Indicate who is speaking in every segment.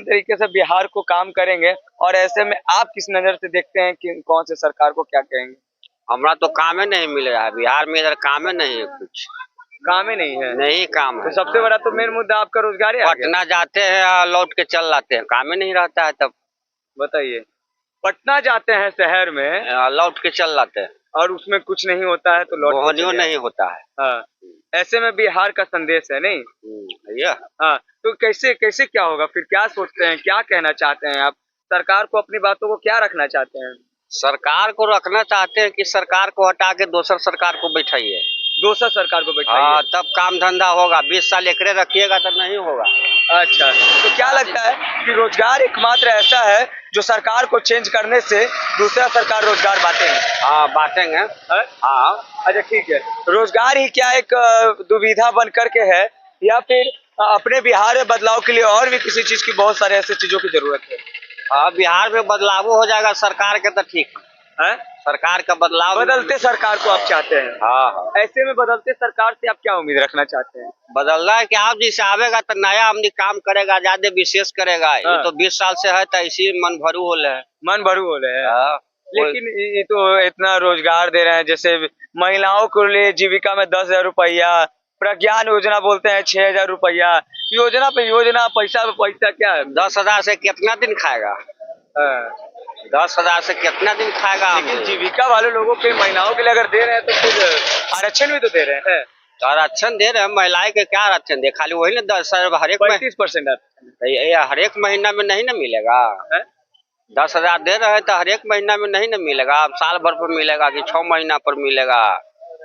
Speaker 1: तरीके से बिहार को काम करेंगे और ऐसे में आप किस नजर से देखते हैं कि कौन से सरकार को क्या कहेंगे?
Speaker 2: हमारा तो काम ही नहीं मिल रहा है बिहार में, इधर काम ही नहीं है, कुछ
Speaker 1: काम ही नहीं है,
Speaker 2: नहीं काम
Speaker 1: तो
Speaker 2: है।
Speaker 1: सबसे बड़ा तो मेन मुद्दा आपका रोजगार है।
Speaker 2: पटना जाते हैं और लौट के चल आते हैं, काम ही नहीं रहता है। तब
Speaker 1: बताइए, पटना जाते हैं शहर में
Speaker 2: लौट के चल आते हैं
Speaker 1: और उसमें कुछ नहीं होता है तो लौट के
Speaker 2: बोहनियों
Speaker 1: चले
Speaker 2: नहीं होता है।
Speaker 1: हाँ, ऐसे में बिहार का संदेश है नहीं।
Speaker 2: भैया
Speaker 1: हाँ, तो कैसे कैसे क्या होगा फिर? क्या सोचते हैं, क्या कहना चाहते हैं आप? सरकार को अपनी बातों को क्या रखना चाहते हैं?
Speaker 2: सरकार को रखना चाहते हैं कि सरकार को हटा के दूसर सरकार को बैठाइए,
Speaker 1: दूसरा सरकार को बैठाइए।
Speaker 2: हाँ, तब काम धंधा होगा। 20 साल एकरे रखिएगा तब नहीं होगा।
Speaker 1: अच्छा, तो क्या लगता है कि रोजगार एकमात्र ऐसा है जो सरकार को चेंज करने से दूसरा सरकार रोजगार बांटेंगे?
Speaker 2: हाँ, बांटेंगे। हाँ,
Speaker 1: अच्छा ठीक है, रोजगार ही क्या एक दुविधा बन करके है या फिर अपने बिहार में बदलाव के लिए और भी किसी चीज की बहुत सारे ऐसी चीजों की जरूरत है?
Speaker 2: हाँ, बिहार में बदलाव हो जाएगा सरकार के तो ठीक
Speaker 1: है?
Speaker 2: सरकार का बदलाव,
Speaker 1: बदलते सरकार को आप चाहते हैं?
Speaker 2: हाँ।
Speaker 1: ऐसे में बदलते सरकार से आप क्या उम्मीद रखना चाहते हैं?
Speaker 2: बदलना है कि आप जिसे आवेगा तो नया आदमी काम करेगा, ज्यादा विशेष करेगा। ये तो 20 साल से है तो इसी मन भरू हो रहे हैं,
Speaker 1: मन भरू हो रहे हैं।
Speaker 2: हाँ।
Speaker 1: लेकिन ये तो इतना रोजगार दे रहे हैं, जैसे महिलाओं को लिए जीविका में 10,000 रुपया, प्रज्ञान योजना बोलते हैं 6,000 रुपया, योजना पे योजना, पैसा पे पैसा, क्या है?
Speaker 2: 10,000 से कितना दिन खाएगा? 10,000 से कितना दिन खाएगा?
Speaker 1: लेकिन जीविका वाले लोगों के, महिलाओं के लिए अगर दे रहे हैं तो फिर आरक्षण भी तो दे रहे हैं।
Speaker 2: तो आरक्षण दे रहे हैं, महिलाएं के क्या आरक्षण दे? खाली वही ना 10,000 हर एक
Speaker 1: 35%
Speaker 2: हर एक महीना में नहीं ना मिलेगा। 10,000 दे रहे हैं तो हर एक महीना में नहीं ना मिलेगा, अब साल भर पर मिलेगा कि 6 महीना पर मिलेगा?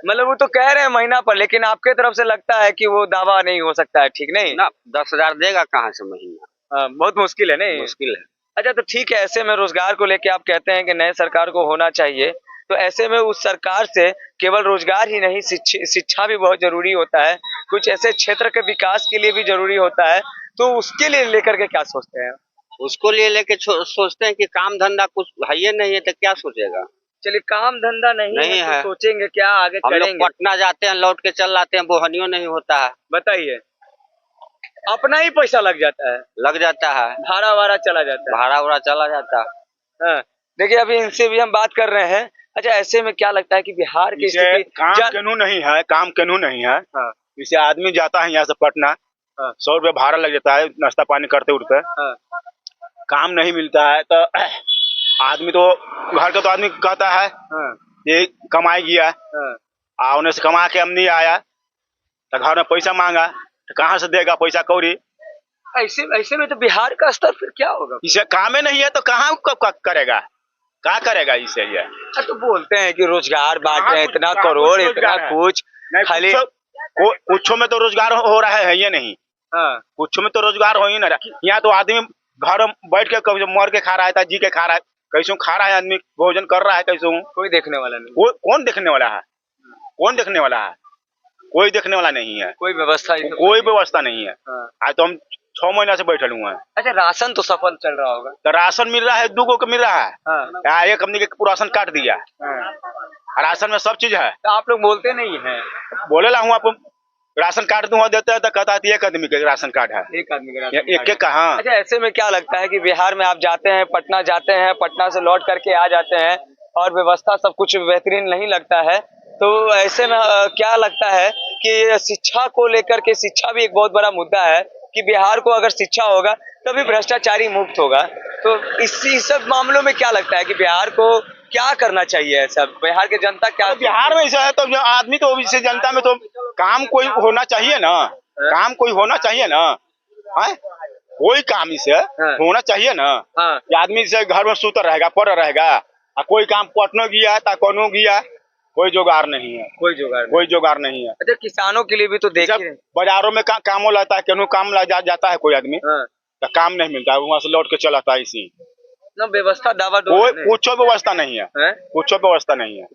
Speaker 1: मतलब वो तो कह रहे हैं महीना पर, लेकिन आपके तरफ से लगता है कि वो दावा नहीं हो सकता है, ठीक नहीं
Speaker 2: ना? 10,000 देगा कहाँ से महीना?
Speaker 1: बहुत मुश्किल है नहीं?
Speaker 2: मुश्किल है।
Speaker 1: अच्छा, तो ठीक है, ऐसे में रोजगार को लेके आप कहते हैं कि नए सरकार को होना चाहिए, तो ऐसे में उस सरकार से केवल रोजगार ही नहीं, शिक्षा भी बहुत जरूरी होता है, कुछ ऐसे क्षेत्र के विकास के लिए भी जरूरी होता है, तो उसके लिए लेकर के क्या सोचते हैं?
Speaker 2: उसको लिए लेके सोचते हैं कि काम धंधा कुछ है ही नहीं है तो क्या सोचेगा?
Speaker 1: चलिए, काम धंधा नहीं है तो सोचेंगे क्या, आगे करेंगे?
Speaker 2: हम लोग पटना जाते हैं, लौट के चल आते हैं, बोहनियों नहीं होता है।
Speaker 1: बताइए, अपना ही पैसा लग जाता है, भाड़ा वाड़ा चला जाता है,
Speaker 2: भाड़ा उड़ा चला जाता है।
Speaker 1: हाँ, देखिए अभी इनसे भी हम बात कर रहे हैं। अच्छा, ऐसे में क्या लगता है कि बिहार की स्थिति
Speaker 3: काम कानून नहीं है, काम कानून नहीं है।
Speaker 1: हाँ।
Speaker 3: इसे आदमी जाता है यहाँ से पटना, 100 रुपये भाड़ा लग जाता है नाश्ता पानी करते उठते।
Speaker 1: हाँ।
Speaker 3: काम नहीं मिलता है तो आदमी तो घर का तो आदमी कहता है ये कमाई गया, उन्हें से कमा के हम नहीं आया तो घर में पैसा मांगा तो कहाँ से देगा पैसा कौड़ी?
Speaker 1: ऐसे में तो बिहार का स्तर फिर क्या होगा?
Speaker 3: इसे काम ही नहीं है तो कहाँ करेगा, क्या करेगा इसे? ये
Speaker 1: तो बोलते हैं कि रोजगार बांटे हैं, इतना करोड़, इतना कुछ, खाली
Speaker 3: कुछ में तो रोजगार हो रहा है ये नहीं। कुछ में तो रोजगार हो ही ना रहा। यहाँ तो आदमी घर में बैठ के कभी मर के खा रहा है, जी के खा रहा है, कैसे खा रहा है, आदमी भोजन कर रहा है, कैसे कोई देखने वाला नहीं। कौन देखने वाला है? कौन देखने वाला है? कोई देखने वाला नहीं है, कोई व्यवस्था नहीं है। आज तो हम 6 महीना से बैठे हुए हैं।
Speaker 1: अच्छा, राशन तो सफल चल रहा होगा?
Speaker 3: तो राशन मिल रहा है, 2 गो को मिल रहा है। एक हमने के राशन काट दिया, राशन में सब चीज है।
Speaker 1: तो आप लोग बोलते नहीं है?
Speaker 3: बोले ला हूँ आप राशन कार्ड दूंगा देते हैं तो कहता है एक आदमी का राशन कार्ड है,
Speaker 1: एक आदमी का
Speaker 3: एक कहाँ?
Speaker 1: अच्छा, ऐसे में क्या लगता है कि बिहार में आप जाते हैं, पटना जाते हैं, पटना से लौट करके आ जाते हैं और व्यवस्था सब कुछ बेहतरीन नहीं लगता है, तो ऐसे में क्या लगता है कि शिक्षा को लेकर के, शिक्षा भी एक बहुत बड़ा मुद्दा है कि बिहार को अगर शिक्षा होगा तभी भ्रष्टाचारी मुक्त होगा, तो इसी सब मामलों में क्या लगता है कि बिहार को क्या करना चाहिए? सब बिहार के जनता क्या,
Speaker 3: बिहार में ऐसा है तो आदमी तो इसे जनता में तो काम कोई होना चाहिए ना, काम कोई होना चाहिए ना, है कोई काम इसे होना चाहिए ना। आदमी से घर में सूतर रहेगा, पड़ रहेगा, कोई काम पटना गया था, कोनो गया, कोई जुगाड़ नहीं है, कोई जुगाड़ नहीं है।
Speaker 1: अच्छा, किसानों के लिए भी तो देखिए,
Speaker 3: बाजारों में कामों लगता है, क्यों काम जाता है कोई आदमी तो काम नहीं मिलता है, वहाँ से लौट के चला आता है। इसी
Speaker 1: ना व्यवस्था दावा
Speaker 3: कुछ व्यवस्था नहीं है, कुछ व्यवस्था नहीं है,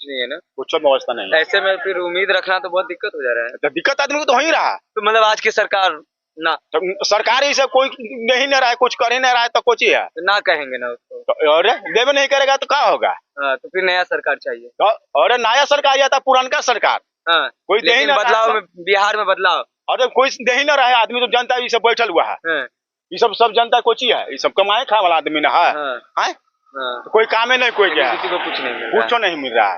Speaker 3: कुछ व्यवस्था नहीं है।
Speaker 1: ऐसे में फिर उम्मीद रखना तो बहुत दिक्कत हो जा रहा है।
Speaker 3: तो दिक्कत आदमी को तो हो ही रहा है।
Speaker 1: तो मतलब आज की सरकार ना,
Speaker 3: तो सरकार ही से कोई नहीं रहा है, कुछ कर ही नहीं रहा है तो कुछ ही है,
Speaker 1: तो ना कहेंगे ना उसको,
Speaker 3: और देवे नहीं करेगा तो क्या होगा?
Speaker 1: तो फिर नया सरकार चाहिए।
Speaker 3: और नया सरकार या था पुराना सरकार, कोई दे ही ना,
Speaker 1: बदलाव में, बिहार में बदलाव,
Speaker 3: और कोई दे ही ना रहा है। आदमी तो जनता भी सब बैठल हुआ है, ये सब जनता कोची है, ये सब कमाए खाए वाला आदमी ना है।
Speaker 1: हाँ।
Speaker 3: हैं?
Speaker 1: हाँ।
Speaker 3: कोई काम ही नहीं कोई क्या
Speaker 1: किसी को कुछ नहीं मिल रहा है।
Speaker 3: कुछ नहीं मिल रहा है।